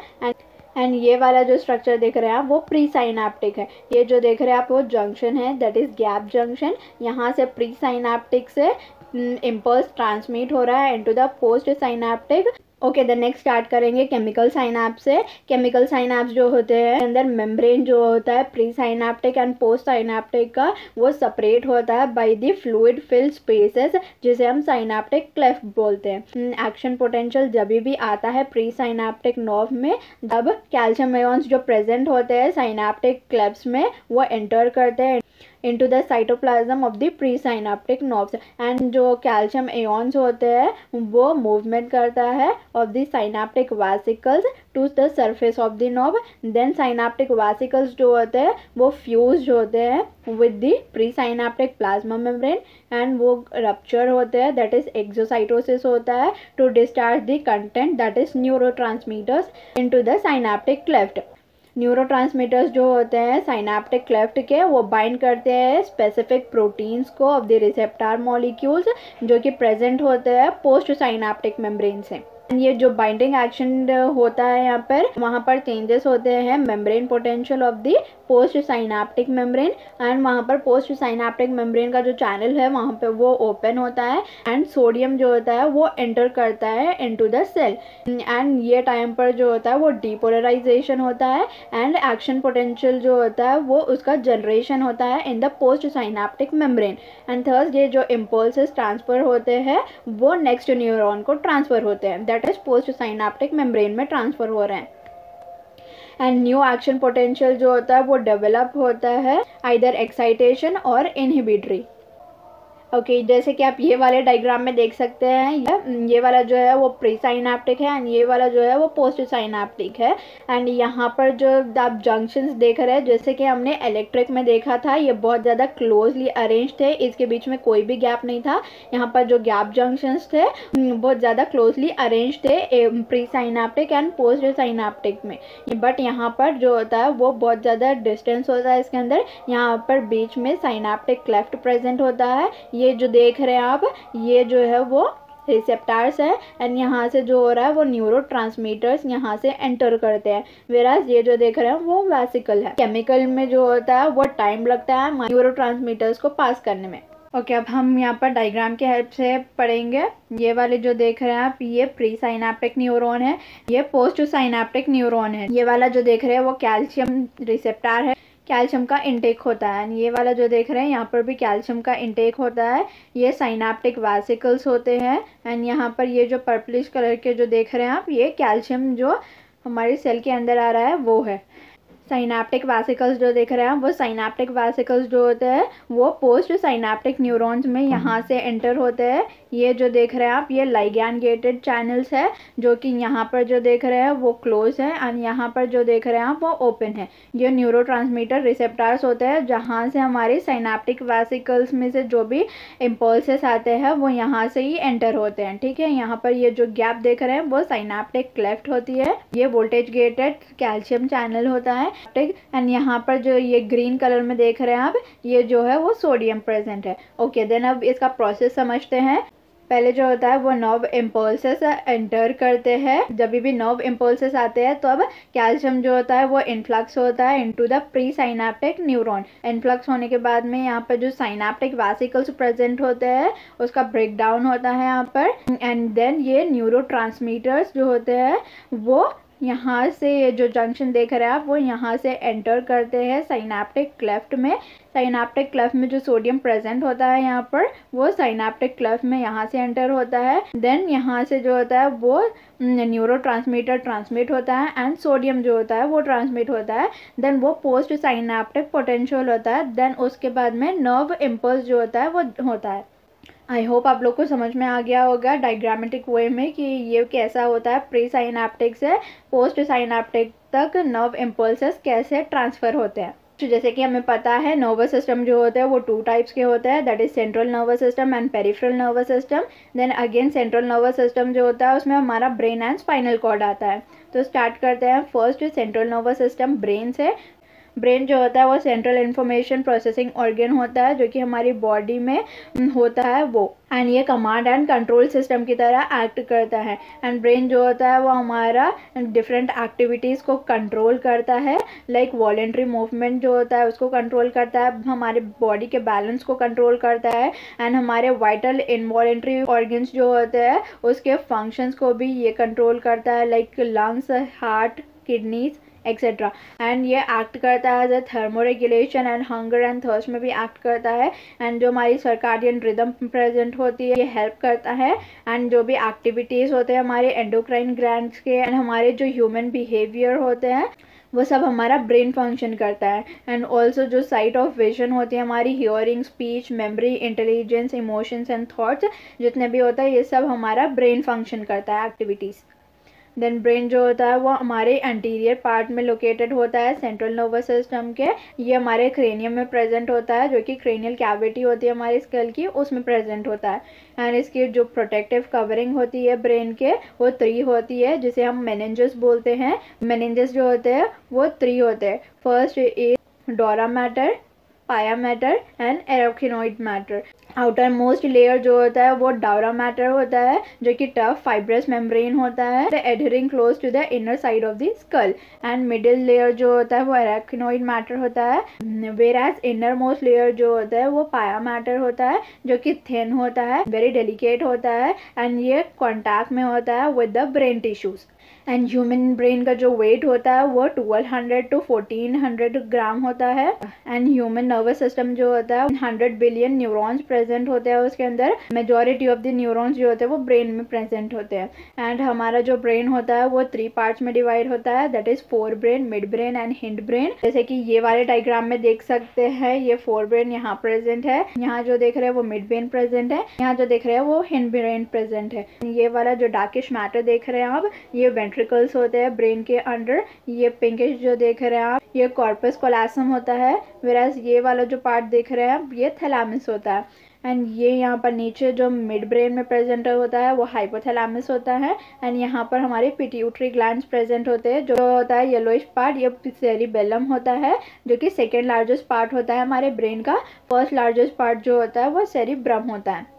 एंड ये वाला जो स्ट्रक्चर देख रहे हैं आप वो प्री साइनाप्टिक है। ये जो देख रहे हैं आप वो जंक्शन है, दैट इज गैप जंक्शन। यहाँ से प्री साइनाप्टिक से इम्पल्स ट्रांसमिट हो रहा है into the post synaptic. Okay, then next start करेंगे केमिकल साइनाप्स से। केमिकल साइनाप्स जो होते हैं अंदर मेम्ब्रेन जो होता है presynaptic and postsynaptic का, वो सेपरेट होता है by the fluid fill spaces, जिसे हम साइनाप्टिक क्लेफ्ट बोलते हैं। एक्शन पोटेंशियल जब भी आता है प्री साइनाप्टिक नर्व में, जब कैल्शियम आयन्स जो प्रेजेंट होते हैं साइनाप्टिक क्लेफ्ट्स में वो एंटर करते हैं into the cytoplasm of the presynaptic nerves। And जो कैल्शियम आयन्स होते हैं वो मूवमेंट करता है of the synaptic vesicles to the surface of the nerve। then synaptic vesicles जो होते हैं वो fused होते हैं with the presynaptic plasma membrane and वो rupture होते हैं, that is exocytosis होता है to discharge the content that is neurotransmitters into the synaptic cleft। Neurotransmitters जो होते हैं साइनाप्टिक क्लेफ्ट के वो बाइंड करते हैं स्पेसिफिक प्रोटीन्स को ऑफ द रिसेप्टर मॉलिक्यूल्स जो कि प्रेजेंट होते हैं पोस्ट साइनाप्टिक मेम्ब्रेन से। ये जो बाइंडिंग एक्शन होता है यहाँ पर, वहाँ पर चेंजेस होते हैं membrane potential of the post synaptic membrane. And वहाँ पर पोस्ट साइनाप्टिक मेम्ब्रेन का जो चैनल है वहाँ पे वो ओपन होता है एंड सोडियम जो होता है वो एंटर करता है इनटू द सेल। एंड ये टाइम पर जो होता है वो डीपोलराइजेशन होता है एंड एक्शन पोटेंशियल जो होता है वो उसका जनरेशन होता है in the post synaptic membrane. And thus ये जो इम्पल्सेस ट्रांसफर होते हैं वो नेक्स्ट न्यूरॉन को ट्रांसफर होते हैं, that is post synaptic membrane में ट्रांसफर हो रहे हैं। एंड न्यू एक्शन पोटेंशियल जो होता है वो डेवलप होता है आइदर एक्साइटेशन और इनहिबिटरी। ओके, जैसे कि आप ये वाले डायग्राम में देख सकते हैं, ये वाला जो है वो प्री साइनाप्टिक है एंड ये वाला जो है वो पोस्ट साइनाप्टिक है। एंड यहाँ पर जो आप जंक्शंस देख रहे हैं जैसे कि हमने इलेक्ट्रिक में देखा था, ये बहुत ज़्यादा क्लोजली अरेंज थे, इसके बीच में कोई भी गैप नहीं था। यहाँ पर जो गैप जंक्शंस थे बहुत ज़्यादा क्लोजली अरेंज थे pre synaptic and post synaptic में। बट यहाँ पर जो होता है वो बहुत ज़्यादा डिस्टेंस होता है इसके अंदर। यहाँ पर बीच में साइनाप्टिक क्लेफ्ट प्रेजेंट होता है। ये जो देख रहे हैं आप, ये जो है वो रिसेप्टर्स है एंड यहाँ से जो हो रहा है वो न्यूरोट्रांसमीटर्स यहाँ से एंटर करते हैं, वेराज ये जो देख रहे हैं वो वेसिकल है। केमिकल में जो होता है वो टाइम लगता है न्यूरोट्रांसमीटर्स को पास करने में। ओके, अब हम यहाँ पर डायग्राम के हेल्प से पढ़ेंगे। ये वाले जो देख रहे हैं आप ये प्री साइनाप्टिक न्यूरॉन है, ये पोस्ट साइनाप्टिक न्यूरॉन है। ये वाला जो देख रहे हैं वो कैल्शियम रिसेप्टर है, कैल्शियम का इंटेक होता है। ये वाला जो देख रहे हैं यहाँ पर भी कैल्शियम का इंटेक होता है, ये साइनाप्टिक वेसिकल्स होते हैं। एंड यहाँ पर ये जो पर्पलिश कलर के जो देख रहे हैं आप, ये कैल्शियम जो हमारी सेल के अंदर आ रहा है वो है। साइनाप्टिक वेसिकल्स जो देख रहे हैं वो साइनाप्टिक वेसिकल्स जो होते हैं वो पोस्ट साइनाप्टिक न्यूरॉन्स में यहाँ से एंटर होते हैं। ये जो देख रहे हैं आप ये लाइगैंड गेटेड चैनल्स है, जो कि यहाँ पर जो देख रहे हैं वो क्लोज है एंड यहाँ पर जो देख रहे हैं आप वो ओपन है। ये न्यूरोट्रांसमीटर रिसेप्टर्स होते हैं जहाँ से हमारे साइनाप्टिक वेसिकल्स में से जो भी इम्पल्सेस आते हैं वो यहाँ से ही एंटर होते हैं। ठीक है, यहाँ पर ये जो गैप देख रहे हैं वो साइनाप्टिक क्लेफ्ट होती है। ये वोल्टेज गेटेड कैल्शियम चैनल होता है एंड यहाँ पर जो ये ग्रीन कलर में देख रहे हैं आप, ये जो है वो सोडियम प्रेजेंट है। ओके, देन अब इसका प्रोसेस समझते हैं। पहले जो होता है वो नर्व इम्पल्सेस एंटर करते हैं। जब भी नर्व इम्पल्सेस आते हैं तो अब कैल्शियम जो होता है वो इन्फ्लक्स होता है into the pre synaptic neuron. Influx होने के बाद में यहाँ पर जो साइनाप्टिक वेसिकल्स प्रेजेंट होते हैं उसका ब्रेक डाउन होता है यहाँ पर। एंड देन ये न्यूरोट्रांसमीटर्स जो होते हैं वो यहाँ से ये जो जंक्शन देख रहे हैं आप, वो यहाँ से एंटर करते हैं साइनेप्टिक क्लेफ्ट में। साइनेप्टिक क्लेफ्ट में जो सोडियम प्रेजेंट होता है यहाँ पर, वो साइनेप्टिक क्लेफ्ट में यहाँ से एंटर होता है। देन यहाँ से जो होता है वो न्यूरो ट्रांसमीटर ट्रांसमिट होता है एंड सोडियम जो होता है वो ट्रांसमिट होता है। देन वो पोस्ट साइनेप्टिक पोटेंशियल होता है। देन उसके बाद में नर्व इम्पल्स जो होता है वो होता है। आई होप आप लोग को समझ में आ गया होगा डायग्रामेटिक वे में कि ये कैसा होता है, प्री साइनेप्टिक से पोस्ट साइनेप्टिक तक नर्व इम्पल्सेस कैसे ट्रांसफ़र होते हैं। तो जैसे कि हमें पता है नर्वस सिस्टम जो होते हैं वो 2 टाइप्स के होते हैं, that is central nervous system and peripheral nervous system. Then again central nervous system जो होता है उसमें हमारा ब्रेन एंड स्पाइनल कॉर्ड आता है। तो स्टार्ट करते हैं first central nervous system brain से। ब्रेन जो होता है वो सेंट्रल इन्फॉर्मेशन प्रोसेसिंग ऑर्गन होता है जो कि हमारी बॉडी में होता है वो, एंड ये कमांड एंड कंट्रोल सिस्टम की तरह एक्ट करता है। एंड ब्रेन जो होता है वो हमारा डिफरेंट एक्टिविटीज़ को कंट्रोल करता है, लाइक वॉलेंट्री मूवमेंट जो होता है उसको कंट्रोल करता है, हमारे बॉडी के बैलेंस को कंट्रोल करता है, एंड हमारे वाइटल इनवॉलेंट्री ऑर्गन्स जो होते हैं उसके फंक्शंस को भी ये कंट्रोल करता है, like lungs, heart, kidneys etcetera. And ये एक्ट करता है as a thermoregulation and hunger and thirst में भी एक्ट करता है। एंड जो हमारी सर्काडियन रिदम प्रेजेंट होती है ये हेल्प करता है। एंड जो भी एक्टिविटीज़ होते हैं हमारे एंडोक्राइन ग्लैंड्स के एंड हमारे जो ह्यूमन बिहेवियर होते हैं वो सब हमारा ब्रेन फंक्शन करता है। एंड ऑल्सो जो साइट ऑफ विजन होती है हमारी, hearing, speech, memory, intelligence, emotions and thoughts जितने भी होता है ये सब हमारा ब्रेन फंक्शन करता है एक्टिविटीज़। देन ब्रेन जो होता है वो हमारे एंटीरियर पार्ट में लोकेटेड होता है सेंट्रल नर्वस सिस्टम के। ये हमारे क्रेनियम में प्रेजेंट होता है जो कि क्रेनियल कैविटी होती है हमारे स्कल की, उसमें प्रेजेंट होता है। एंड इसकी जो प्रोटेक्टिव कवरिंग होती है ब्रेन के वो 3 होती है जिसे हम मेनिंजेस बोलते हैं। मेनिंजेस जो होते हैं वो 3 होते हैं। First is dura mater, pia mater and arachnoid mater. Outermost layer जो होता है वो डाउरा मैटर होता है जो कि टफ फाइब्रस मेम्ब्रेन होता है adhering close to the inner side of the skull. And middle layer जो होता है वो एरोकिनोइड मैटर होता है, whereas innermost layer जो होता है वो पाया मैटर होता है जो कि थिन होता है, वेरी डेलिकेट होता है, एंड ये कॉन्टैक्ट में होता है with the brain tissues. And human brain का जो वेट होता है वो 1200 to 1400 ग्राम होता है। एंड ह्यूमन नर्वस सिस्टम जो होता है 100 बिलियन न्यूरॉन्स प्रेजेंट होते हैं उसके अंदर। मेजॉरिटी ऑफ द न्यूरॉन्स जो होते हैं वो ब्रेन में प्रेजेंट होते हैं। एंड हमारा जो ब्रेन होता है वो 3 पार्ट्स में डिवाइड होता है, that is fore brain, midbrain and hind brain. जैसे कि ये वाले डायग्राम में देख सकते हैं ये फोर ब्रेन यहाँ प्रेजेंट है, यहाँ जो देख रहे हैं वो मिड ब्रेन प्रेजेंट है, यहाँ जो देख रहे हैं वो हिंड ब्रेन प्रेजेंट है। ये वाला जो डार्किश मैटर देख रहे हैं आप ये वेंट्रिकल्स होते हैं ब्रेन के अंडर। ये पिंकिश जो देख रहे हैं आप ये कॉर्पस कोलासम होता है, वेराज ये वाला जो पार्ट देख रहे हैं आप ये थैलेमस होता है। एंड ये यहाँ पर नीचे जो मिड ब्रेन में प्रेजेंट होता है वो हाइपोथैलेमस होता है। एंड यहाँ पर हमारे पिट्यूटरी ग्लैंड्स प्रेजेंट होते हैं, जो होता है येलोइश पार्ट ये सेरिबेलम होता है जो कि सेकेंड लार्जेस्ट पार्ट होता है हमारे ब्रेन का। फर्स्ट लार्जेस्ट पार्ट जो होता है वो सेरिब्रम होता है।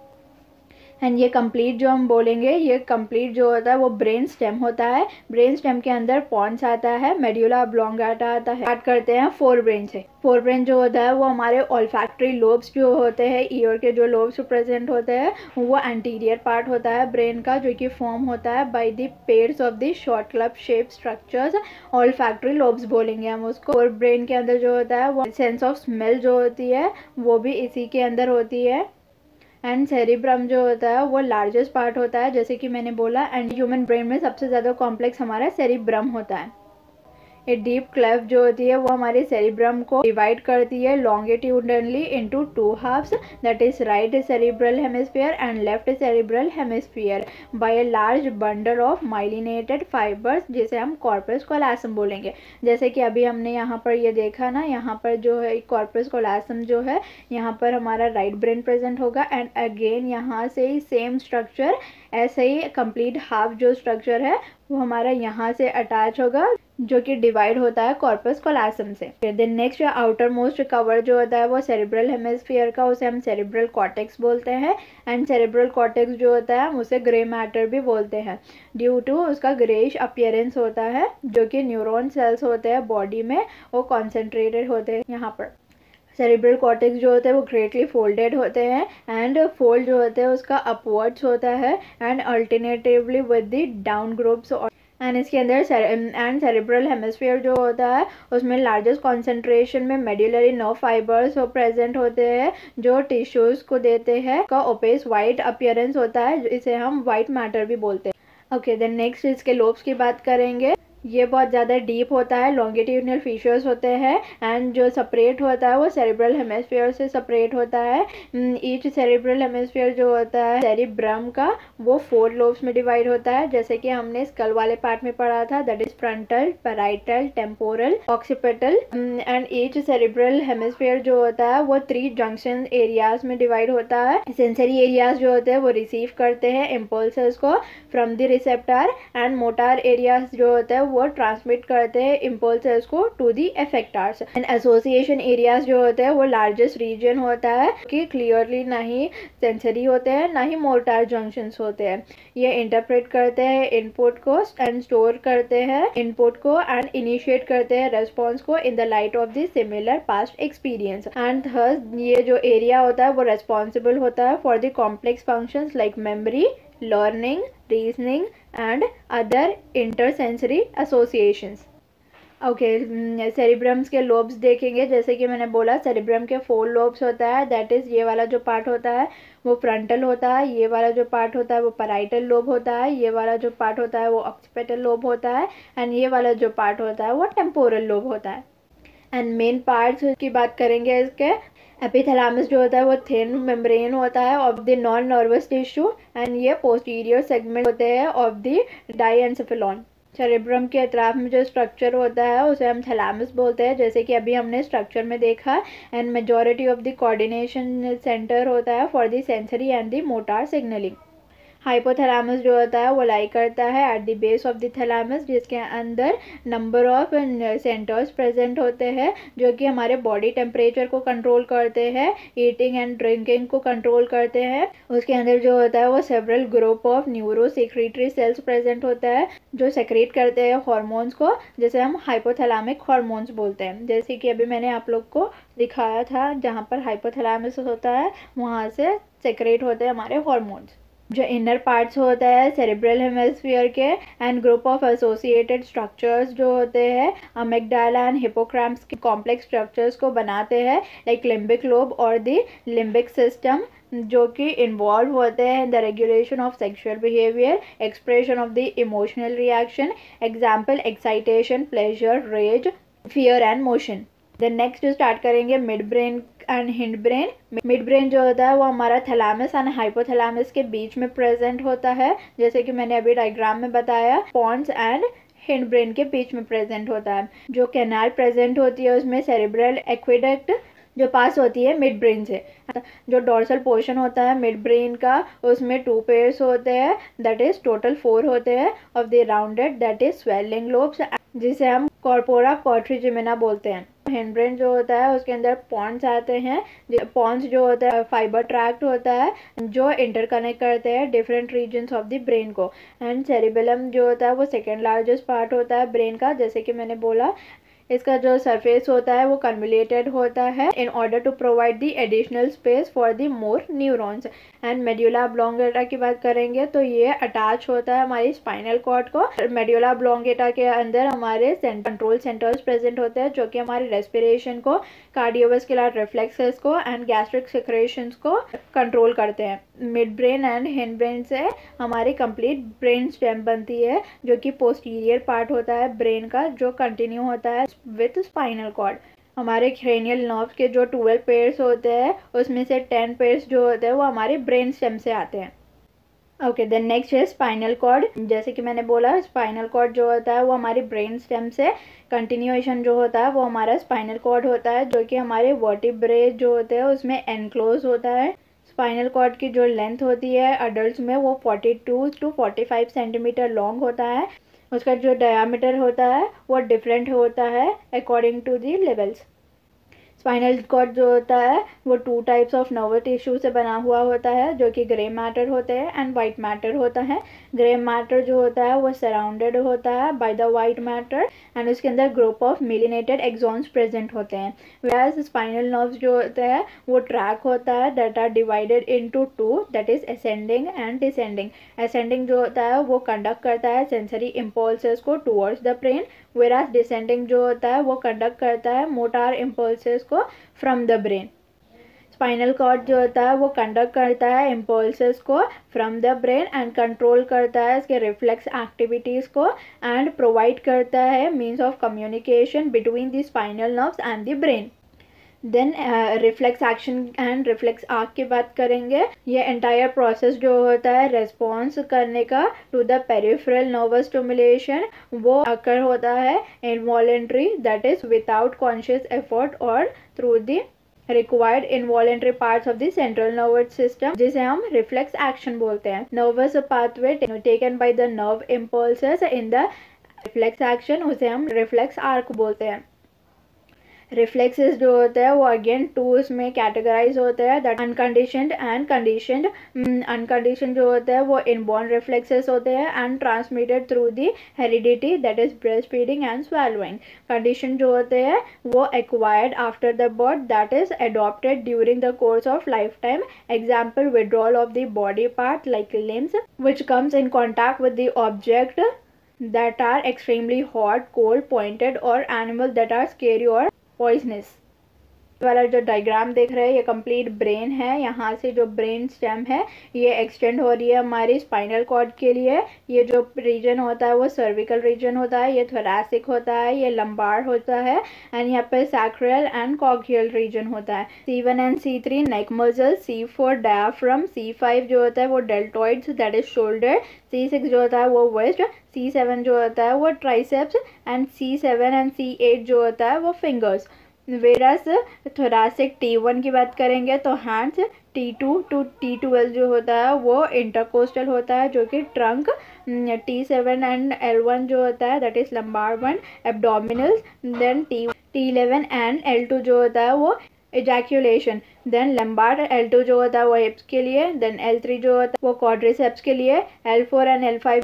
एंड ये कंप्लीट जो हम बोलेंगे ये कंप्लीट जो होता है वो ब्रेन स्टेम होता है। ब्रेन स्टेम के अंदर पॉन्स आता है, मेड्यूला ऑब्लोंगाटा आता है। स्टार्ट करते हैं फोर ब्रेन से। फोर ब्रेन जो होता है वो हमारे ऑल्फैक्टरी लोब्स जो होते हैं, ईयर के जो लोब्स प्रेजेंट होते हैं वो एंटीरियर पार्ट होता है ब्रेन का जो कि फॉर्म होता है by the pairs of the short club shape structures, olfactory lobes बोलेंगे हम उसको। और ब्रेन के अंदर जो होता है वो सेंस ऑफ स्मेल जो होती है वो भी इसी के अंदर होती है। एंड सेरिब्रम जो होता है वो लार्जेस्ट पार्ट होता है जैसे कि मैंने बोला। एंड ह्यूमन ब्रेन में सबसे ज़्यादा कॉम्प्लेक्स हमारा सेरिब्रम होता है। एक डीप क्लेफ्ट जो होती है वो हमारे सेरिब्रम को डिवाइड करती है longitudinally into 2 halves, that is right cerebral hemisphere and left cerebral hemisphere by a large bundle of myelinated fibres जिसे हम कॉर्पस कोलासम बोलेंगे। जैसे कि अभी हमने यहाँ पर ये देखा ना, यहाँ पर जो है कॉर्पस कोलासम जो है यहाँ पर हमारा राइट ब्रेन प्रेजेंट होगा। एंड अगेन यहाँ से ही सेम स्ट्रक्चर ऐसे ही कंप्लीट हाफ जो स्ट्रक्चर है वो हमारा यहाँ से अटैच होगा जो कि डिवाइड होता है कॉर्पस कोलासम से। देन नेक्स्ट जो आउटर मोस्ट कवर जो होता है वो सेरिब्रल हेमिस्फीयर का, उसे हम सेरिब्रल कॉर्टेक्स बोलते हैं। एंड सेरिब्रल कॉर्टेक्स जो होता है उसे ग्रे मैटर भी बोलते हैं ड्यू टू उसका ग्रेइश अपीयरेंस होता है, जो कि न्यूरॉन सेल्स होते हैं बॉडी में वो कॉन्सेंट्रेटेड होते हैं यहाँ पर। सेरिब्रल कॉर्टेक्स जो होते हैं वो ग्रेटली फोल्डेड होते हैं एंड फोल्ड जो होते हैं उसका अपवर्ड्स होता है and alternatively with the down groups and इसके अंदर सेरेब्रल हेमिस्फीयर जो होता है उसमें लार्जेस्ट कॉन्सेंट्रेशन में मेडुलरी नर्व फाइबर्स प्रेजेंट होते हैं जो टिश्यूज़ को देते हैं का ओपेस वाइट अपीयरेंस होता है, इसे हम वाइट मैटर भी बोलते हैं। ओके, देन नेक्स्ट इसके लोब्स की बात करेंगे। ये बहुत ज़्यादा डीप होता है, लॉन्गिट्यूडनल फीचर्स होते हैं एंड जो सेपरेट होता है वो सेरेब्रल हेमिस्फीयर से सेपरेट होता है। ईच सेरेब्रल हेमिस्फीयर जो होता है सेरिब्रम का वो 4 लोब्स में डिवाइड होता है, जैसे कि हमने स्कल वाले पार्ट में पढ़ा था, that is frontal, parietal, temporal, occipital. And each cerebral hemisphere जो होता है वो 3 जंक्शन एरियाज में डिवाइड होता है। सेंसरी एरियाज जो होते हैं वो रिसीव करते हैं इम्पल्सेस को from the receptor and motor areas जो होते हैं वो ट्रांसमिट करते हैं इम्पल्सेस को to the effectors. And association areas जो होते हैं वो लार्जेस्ट रीजन होता है कि क्लियरली ना ही सेंसरी होते हैं ना ही मोटर जंक्शंस होते हैं। ये इंटरप्रेट करते हैं इनपुट को एंड स्टोर करते हैं इनपुट को एंड इनिशिएट करते हैं रेस्पॉन्स को in the light of the similar past experience. And thus ये जो एरिया होता है वो रेस्पॉन्सिबल होता है for the complex functions like memory, learning, reasoning and other intersensory associations. Okay, cerebrums के लोब्स देखेंगे। जैसे कि मैंने बोला सेरिब्रम के 4 लोब्स होता है, दैट इज़ ये वाला जो पार्ट होता है वो फ्रंटल होता है, ये वाला जो पार्ट होता है वो पैराइटल लोब होता है, ये वाला जो पार्ट होता है वो ऑक्सीपिटल लोब होता है एंड ये वाला जो पार्ट होता है वो टेम्पोरल लोब होता है। एंड मेन पार्ट्स की बात करेंगे इसके। एपिथैलेमस जो होता है वो थिन मेम्ब्रेन होता है of the non nervous tissue and ये पोस्टीरियर सेगमेंट होते हैं ऑफ द डाइएन्सेफेलॉन। सेरेब्रम के अतराफ में जो स्ट्रक्चर होता है उसे हम थैलेमस बोलते हैं, जैसे कि अभी हमने स्ट्रक्चर में देखा। And majority of the coordination centre होता है for the sensory and the motor signalling. Hypothalamus जो होता है वो लाई करता है at the base of the thalamus, जिसके अंदर नंबर ऑफ सेंटर्स प्रेजेंट होते हैं जो कि हमारे बॉडी टेम्परेचर को कंट्रोल करते हैं, ईटिंग एंड ड्रिंकिंग को कंट्रोल करते हैं। उसके अंदर जो होता है वो several group of neuro secretary cells present होता है जो सेक्रेट करते हैं हॉर्मोन्स को, जैसे हम हाइपोथैलेमिक हॉर्मोन्स बोलते हैं। जैसे कि अभी मैंने आप लोग को दिखाया था, जहाँ पर हाइपोथैलेमस होता है वहाँ से सेक्रेट होते हैं हमारे हॉर्मोन्स। जो इनर पार्ट्स होता है सेरेब्रल हेमिस्फीयर के and group of associated structures जो होते हैं अमिगडाला एंड हिपोक्रैम्स के कॉम्प्लेक्स स्ट्रक्चर्स को बनाते हैं, लाइक लिम्बिक लोब और द लिम्बिक सिस्टम, जो कि इन्वॉल्व होते हैं in the regulation of sexual behaviour, expression of the emotional reaction, example excitation, pleasure, rage, fear and motion. Then next start करेंगे midbrain and hindbrain. Midbrain जो होता है वो हमारा थैलेमस एंड हाइपोथैलेमस के बीच में present होता है, जैसे कि मैंने अभी डायग्राम में बताया। पॉन्स एंड हिंड ब्रेन के बीच में प्रेजेंट होता है। जो कैनाल प्रेजेंट होती है उसमें सेरेब्रल एक्वेडक्ट जो पास होती है मिड ब्रेन से। जो डोर्सल पोर्शन होता है मिड ब्रेन का उसमें 2 पेयर्स होते हैं, दैट इज टोटल 4 होते हैं of the rounded that is swelling lobes, जिसे हम कॉर्पोरा क्वाड्रिजेमिना बोलते हैं। हिंड ब्रेन जो होता है उसके अंदर पॉन्स आते हैं। पॉन्स जो होता है फाइबर ट्रैक्ट होता है जो इंटरकनेक्ट करते हैं different regions of the brain को। एंड सेरिबेलम जो होता है वो सेकेंड लार्जेस्ट पार्ट होता है ब्रेन का, जैसे कि मैंने बोला। इसका जो सरफेस होता है वो कन्वोल्यूटेड होता है in order to provide the additional space for the more neurons. And medulla oblongata की बात करेंगे तो ये अटैच होता है हमारी स्पाइनल कॉर्ड को। मेड्यूला ऑब्लोंगेटा के अंदर हमारे कंट्रोल सेंटर्स प्रेजेंट होते हैं जो कि हमारी रेस्पिरेशन को, कार्डियोवास्कुलर रिफ्लेक्सेस को एंड गैस्ट्रिक सेक्रेशंस को कंट्रोल करते हैं। Mid brain and hind brain से हमारी कंप्लीट ब्रेन स्टेम बनती है जो कि पोस्टीरियर पार्ट होता है ब्रेन का, जो कंटिन्यू होता है विथ स्पाइनल कॉर्ड। हमारे क्रेनियल नर्व के जो 12 पेयर्स होते हैं उसमें से 10 पेयर्स जो होते हैं वो हमारे ब्रेन स्टेम से आते हैं। ओके, देन नेक्स्ट है स्पाइनल कॉर्ड। जैसे कि मैंने बोला स्पाइनल कॉर्ड जो होता है वो हमारी ब्रेन स्टेम से कंटिन्यूएशन जो होता है वो हमारा स्पाइनल कॉर्ड होता है, जो कि हमारे वर्टिब्रे जो होते हैं उसमें एनक्लोज होता है। स्पाइनल कॉर्ड की जो लेंथ होती है अडल्ट में वो 42 to 45 सेंटीमीटर लॉन्ग होता है। उसका जो डायामीटर होता है वो डिफरेंट होता है according to the levels. Spinal cord जो होता है वो 2 टाइप्स ऑफ नर्व टिश्यू से बना हुआ होता है, जो कि ग्रे मैटर होते हैं एंड वाइट मैटर होता है। ग्रे मैटर जो होता है वो सराउंडेड होता है by the white matter and उसके अंदर ग्रुप ऑफ मिलिनेटेड एक्सॉन्स प्रेजेंट होते हैं। व्हेयर्स स्पाइनल नर्व्स जो होता है वो ट्रैक होता है that are divided into two, that is ascending and descending. Ascending जो होता है वो कंडक्ट करता है सेंसरी इम्पल्सेस को towards the brain, whereas descending जो होता है वो कंडक्ट करता है मोटार इम्पल्सेस को from the brain. Spinal cord जो होता है वो कंडक्ट करता है इम्पल्सेस को from the brain and control करता है इसके रिफ्लेक्स एक्टिविटीज़ को एंड प्रोवाइड करता है means of communication between the spinal nerves and the brain. Then reflex action and reflex arc की बात करेंगे। ये एंटायर प्रोसेस जो होता है रेस्पॉन्स करने का to the peripheral nervous stimulation वो अकर होता है involuntary, that is without conscious effort और through the required involuntary parts of the central nervous system, जिसे हम reflex action बोलते हैं। nervous pathway taken by the nerve impulses in the reflex action उसे हम reflex arc बोलते हैं। Reflexes जो होते हैं वो अगेन टू उसमें कैटेगराइज होते हैं, that unconditioned and conditioned. Unconditioned जो होते हैं वो इनबॉर्न रिफ्लेक्सेस होते हैं and transmitted through the heredity, that is breast feeding and swallowing. Condition जो होते हैं वो acquired after the birth, that is adopted during the course of life time. Example withdrawal of the body part like limbs which comes in contact with the object that are extremely hot, cold, pointed or animals that are scary or poisonous। वाला जो diagram देख रहे हैं ये complete brain है। यहाँ से जो ब्रेन स्टेम है ये एक्सटेंड हो रही है हमारी स्पाइनल कॉर्ड के लिए। ये जो रीजन होता है वो सर्विकल रीजन होता है, ये थोरैसिक होता है, ये लंबार होता है एंड यहाँ पे सैक्रल एंड कॉक्सियल रीजन होता है। C1 and C3 neck muscle, C4 diaphragm, C5 जो होता है वो डेल्टॉइड्स दैट इज शोल्डर, C6 जो होता है वो वेस्ट, C7 जो होता है वो triceps and C7 and C8 जो होता है वो फिंगर्स। वेरस थोरैसिक T1 की बात करेंगे तो हैंड्स, T2 टू T12 जो होता है वो इंटरकोस्टल होता है जो कि ट्रंक, T7 एंड L1 जो होता है that is lumbar one, abdominals, then T11 and L2 जो होता है वो एजैक्यूलेशन, देन लंबार L2 जो होता है वो हिप्स के लिए, देन L3 जो होता है वो क्वाड्रिसेप्स के लिए, L4 एंड L5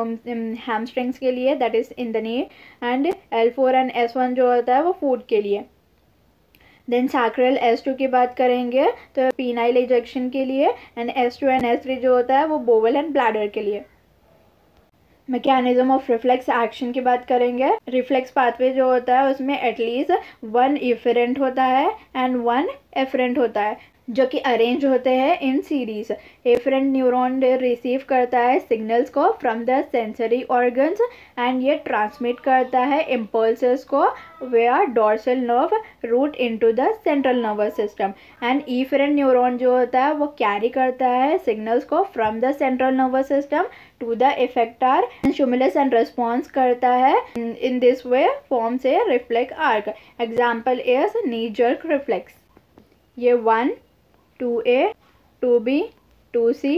हैमस्ट्रिंग्स के लिए that is in the knee, and L4 and S1 जो होता है वो फूट के लिए। देन सैक्रल S2 की बात करेंगे तो पीनाइल इजेक्शन के लिए, एंड S2 एंड S3 जो होता है वो बोवल एंड ब्लैडर के लिए। मैकेनिज्म ऑफ रिफ्लेक्स एक्शन की बात करेंगे। रिफ्लेक्स पाथवे जो होता है उसमें एटलीस्ट वन इफरेंट होता है एंड वन एफरेंट होता है जो कि अरेंज होते हैं in series. Afferent neuron receive करता है सिग्नल्स को from the sensory organs and ये ट्रांसमिट करता है इम्पल्सेस को where dorsal nerve root into the central nervous system, and efferent neuron जो होता है वो कैरी करता है सिग्नल्स को from the central nervous system to the effector stimulus and response करता है। In this way forms a reflex arc. Example is knee jerk reflex. ये 1, 2A, 2B, 2C,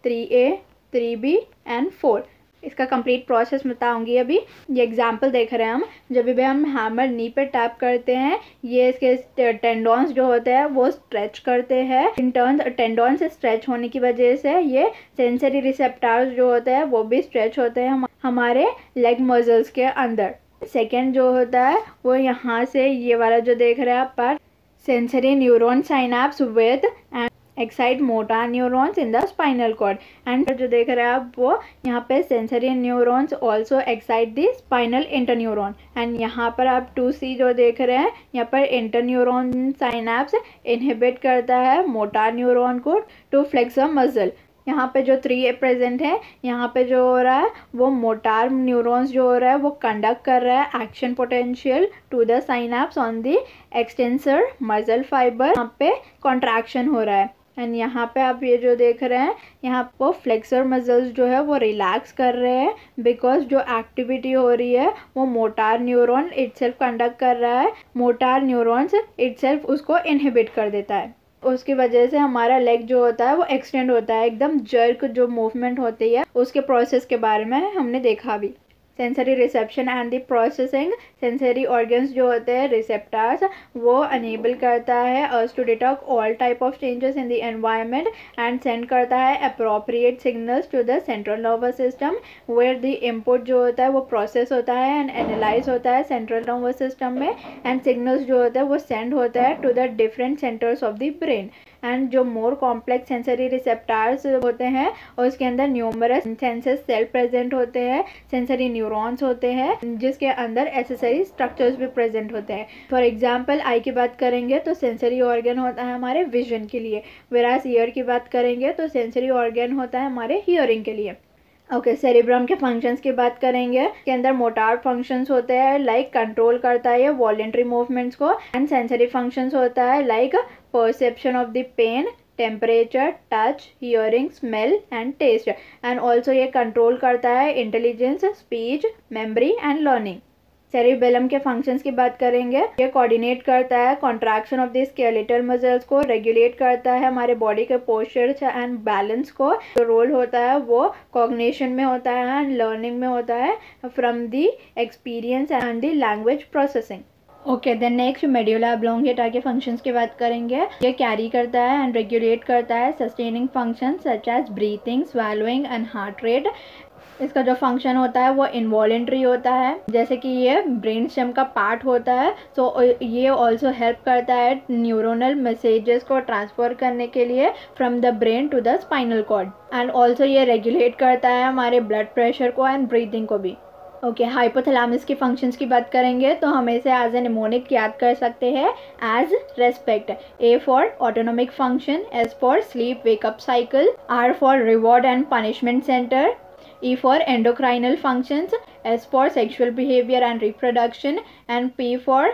3A, 3B and 4 इसका complete process बताऊंगी अभी। ये example देख रहे हैं हम, जब भी हम हैमर नी पे टैप करते हैं ये इसके टेंडॉन्स जो होते हैं वो स्ट्रेच करते हैं। इन टर्न टेंडॉन से स्ट्रेच होने की वजह से ये सेंसरी रिसेप्टर्स जो होते हैं वो भी स्ट्रेच होते हैं हमारे लेग मसल्स के अंदर। सेकेंड जो होता है वो यहाँ से ये वाला जो देख रहे हैं आप पर sensory neuron synapse with and excite motor neurons in the spinal cord, and जो देख रहे हैं आप वो यहाँ पे sensory neurons also excite the spinal interneuron, and यहाँ पर आप 2C जो देख रहे हैं यहाँ पर interneuron synapse inhibit करता है motor neuron को to flex a muscle। यहाँ पे जो 3A प्रेजेंट है यहाँ पे जो हो रहा है वो मोटार न्यूरॉन्स जो हो रहा है वो कंडक्ट कर रहा है action potential to the synapse on the extensor muscle fibre. यहाँ पे कॉन्ट्रैक्शन हो रहा है एंड यहाँ पे आप ये जो देख रहे हैं यहाँ पर फ्लेक्सर मसल्स जो है वो रिलैक्स कर रहे हैं बिकॉज जो एक्टिविटी हो रही है वो मोटार न्यूरॉन इटसेल्फ कंडक्ट कर रहा है, मोटार न्यूरॉन्स इटसेल्फ उसको इनहिबिट कर देता है। उसकी वजह से हमारा लेग जो होता है वो एक्सटेंड होता है, एकदम जर्क जो मूवमेंट होती है उसके प्रोसेस के बारे में हमने देखा अभी। Sensory reception and the processing, sensory organs जो होते हैं रिसेप्टर्स, वो अनेबल करता है us to detect all type of changes in the environment and send करता है appropriate signals to the central nervous system, where the input जो होता है वो प्रोसेस होता है एंड एनालाइज होता है सेंट्रल नर्वस सिस्टम में, एंड सिग्नल्स जो होता है वो सेंड होता है to the different centres of the brain. And जो मोर कॉम्प्लेक्स सेंसरी रिसेप्टर्स होते हैं और उसके अंदर न्यूमरस सेंसस सेल प्रेजेंट होते हैं, सेंसरी न्यूरॉन्स होते हैं जिसके अंदर एसेसरी स्ट्रक्चर्स भी प्रेजेंट होते हैं। फॉर एग्जांपल आई की बात करेंगे तो सेंसरी ऑर्गन होता है हमारे विजन के लिए, वेरास ईयर की बात करेंगे तो सेंसरी ऑर्गन होता है हमारे हियरिंग के लिए। ओके, सेरिब्रम के फंक्शंस की बात करेंगे, के अंदर मोटार फंक्शंस होते हैं लाइक कंट्रोल करता है वॉलेंट्री मूवमेंट्स को, एंड सेंसरी फंक्शंस होता है like perception of the pain, temperature, touch, hearing, smell and taste, and also ये कंट्रोल करता है intelligence, speech, memory and learning. Cerebellum के फंक्शंस की बात करेंगे, ये कोऑर्डिनेट करता है contraction of the skeletal muscles को, रेगुलेट करता है हमारे बॉडी के पोस्चर्स एंड बैलेंस को। जो रोल होता है वो कॉग्निशन में होता है एंड लर्निंग में होता है from the experience and the language processing. Okay, then next medulla oblongata के फंक्शंस की बात करेंगे, ये कैरी करता है एंड रेगुलेट करता है sustaining function such as breathing, swallowing and heart rate. इसका जो फंक्शन होता है वो इनवॉलेंट्री होता है, जैसे कि ये ब्रेन स्टेम का पार्ट होता है, सो ये ऑल्सो हेल्प करता है न्यूरोनल मैसेजेस को ट्रांसफर करने के लिए from the brain to the spinal cord, and also ये रेगुलेट करता है हमारे ब्लड प्रेशर को एंड ब्रीथिंग को भी। ओके, हाइपोथैलेमस की फंक्शंस की बात करेंगे तो हम इसे एज ए निमोनिक याद कर सकते हैं as respect, A for autonomic function, S for sleep wake up cycle, R for reward and punishment centre, E for endocrinal functions, S for sexual behavior and reproduction, and P for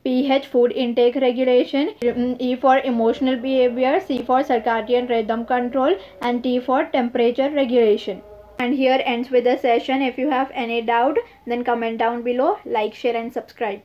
pH food intake regulation, E for emotional behavior, C for circadian rhythm control, and T for temperature regulation. And here ends with the session. If you have any doubt, then comment down below, like, share and subscribe.